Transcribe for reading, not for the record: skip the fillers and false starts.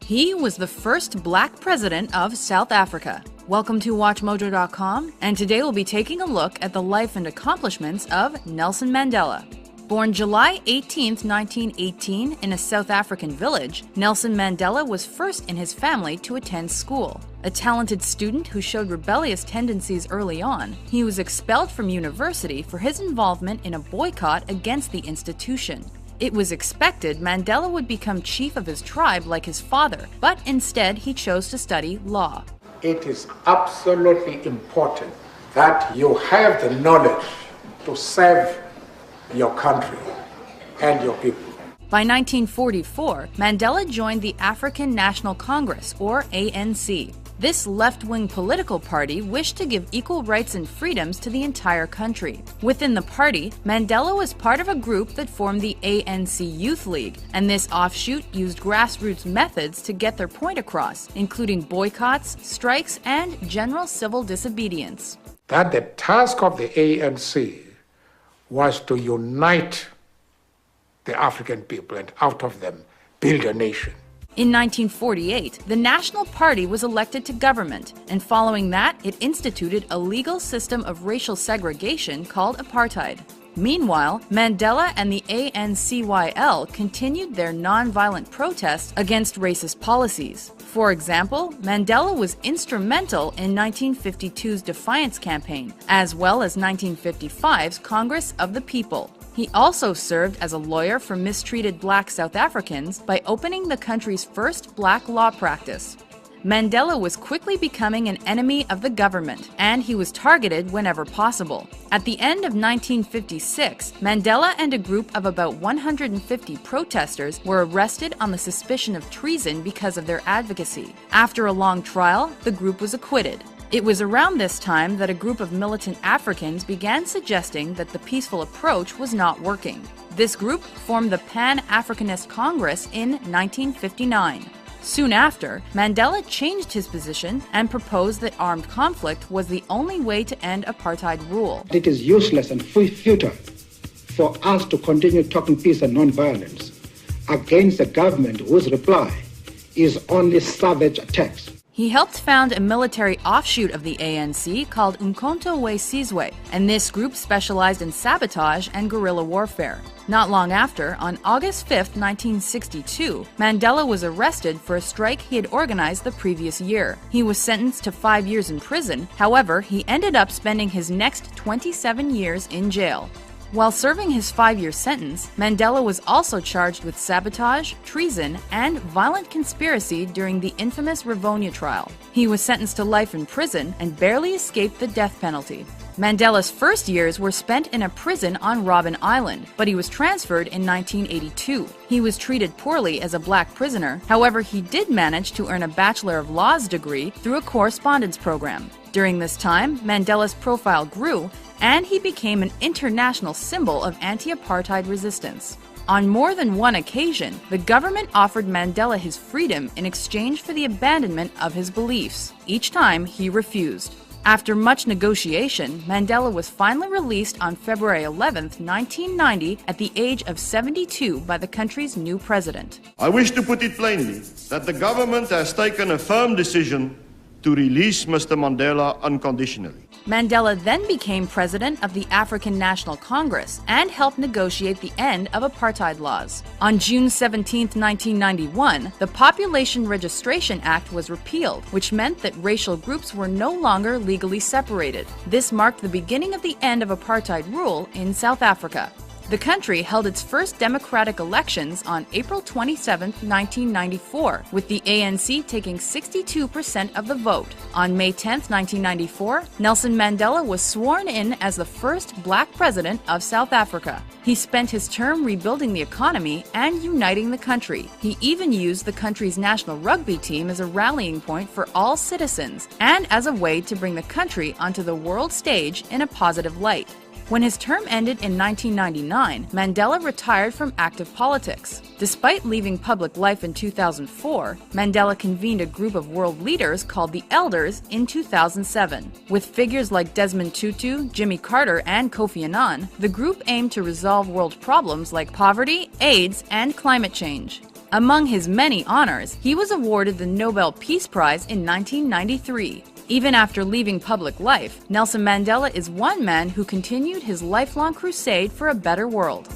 He was the first black president of South Africa. Welcome to WatchMojo.com, and today we'll be taking a look at the life and accomplishments of Nelson Mandela. Born July 18, 1918, in a South African village, Nelson Mandela was first in his family to attend school. A talented student who showed rebellious tendencies early on, he was expelled from university for his involvement in a boycott against the institution. It was expected Mandela would become chief of his tribe like his father, but instead he chose to study law. It is absolutely important that you have the knowledge to serve your country and your people. By 1944, Mandela joined the African National Congress, or ANC. This left-wing political party wished to give equal rights and freedoms to the entire country. Within the party, Mandela was part of a group that formed the ANC Youth League, and this offshoot used grassroots methods to get their point across, including boycotts, strikes, and general civil disobedience. That the task of the ANC was to unite the African people and out of them build a nation. In 1948, the National Party was elected to government, and following that, it instituted a legal system of racial segregation called apartheid. Meanwhile, Mandela and the ANCYL continued their non-violent protests against racist policies. For example, Mandela was instrumental in 1952's Defiance Campaign, as well as 1955's Congress of the People. He also served as a lawyer for mistreated black South Africans by opening the country's first black law practice. Mandela was quickly becoming an enemy of the government, and he was targeted whenever possible. At the end of 1956, Mandela and a group of about 150 protesters were arrested on the suspicion of treason because of their advocacy. After a long trial, the group was acquitted. It was around this time that a group of militant Africans began suggesting that the peaceful approach was not working. This group formed the Pan-Africanist Congress in 1959. Soon after, Mandela changed his position and proposed that armed conflict was the only way to end apartheid rule. It is useless and futile for us to continue talking peace and non-violence against a government whose reply is only savage attacks. He helped found a military offshoot of the ANC called Umkhonto we Sizwe, and this group specialized in sabotage and guerrilla warfare. Not long after, on August 5, 1962, Mandela was arrested for a strike he had organized the previous year. He was sentenced to 5 years in prison, however, he ended up spending his next 27 years in jail. While serving his 5-year sentence, Mandela was also charged with sabotage, treason, and violent conspiracy during the infamous Rivonia trial. He was sentenced to life in prison and barely escaped the death penalty. Mandela's first years were spent in a prison on Robben Island, but he was transferred in 1982. He was treated poorly as a black prisoner, however he did manage to earn a Bachelor of Laws degree through a correspondence program. During this time, Mandela's profile grew, and he became an international symbol of anti-apartheid resistance. On more than one occasion, the government offered Mandela his freedom in exchange for the abandonment of his beliefs. Each time, he refused. After much negotiation, Mandela was finally released on February 11, 1990, at the age of 72 by the country's new president. I wish to put it plainly that the government has taken a firm decision to release Mr. Mandela unconditionally. Mandela then became president of the African National Congress and helped negotiate the end of apartheid laws. On June 17, 1991, the Population Registration Act was repealed, which meant that racial groups were no longer legally separated. This marked the beginning of the end of apartheid rule in South Africa. The country held its first democratic elections on April 27, 1994, with the ANC taking 62% of the vote. On May 10, 1994, Nelson Mandela was sworn in as the first black president of South Africa. He spent his term rebuilding the economy and uniting the country. He even used the country's national rugby team as a rallying point for all citizens and as a way to bring the country onto the world stage in a positive light. When his term ended in 1999, Mandela retired from active politics. Despite leaving public life in 2004, Mandela convened a group of world leaders called the Elders in 2007. With figures like Desmond Tutu, Jimmy Carter, and Kofi Annan, the group aimed to resolve world problems like poverty, AIDS, and climate change. Among his many honors, he was awarded the Nobel Peace Prize in 1993. Even after leaving public life, Nelson Mandela is one man who continued his lifelong crusade for a better world.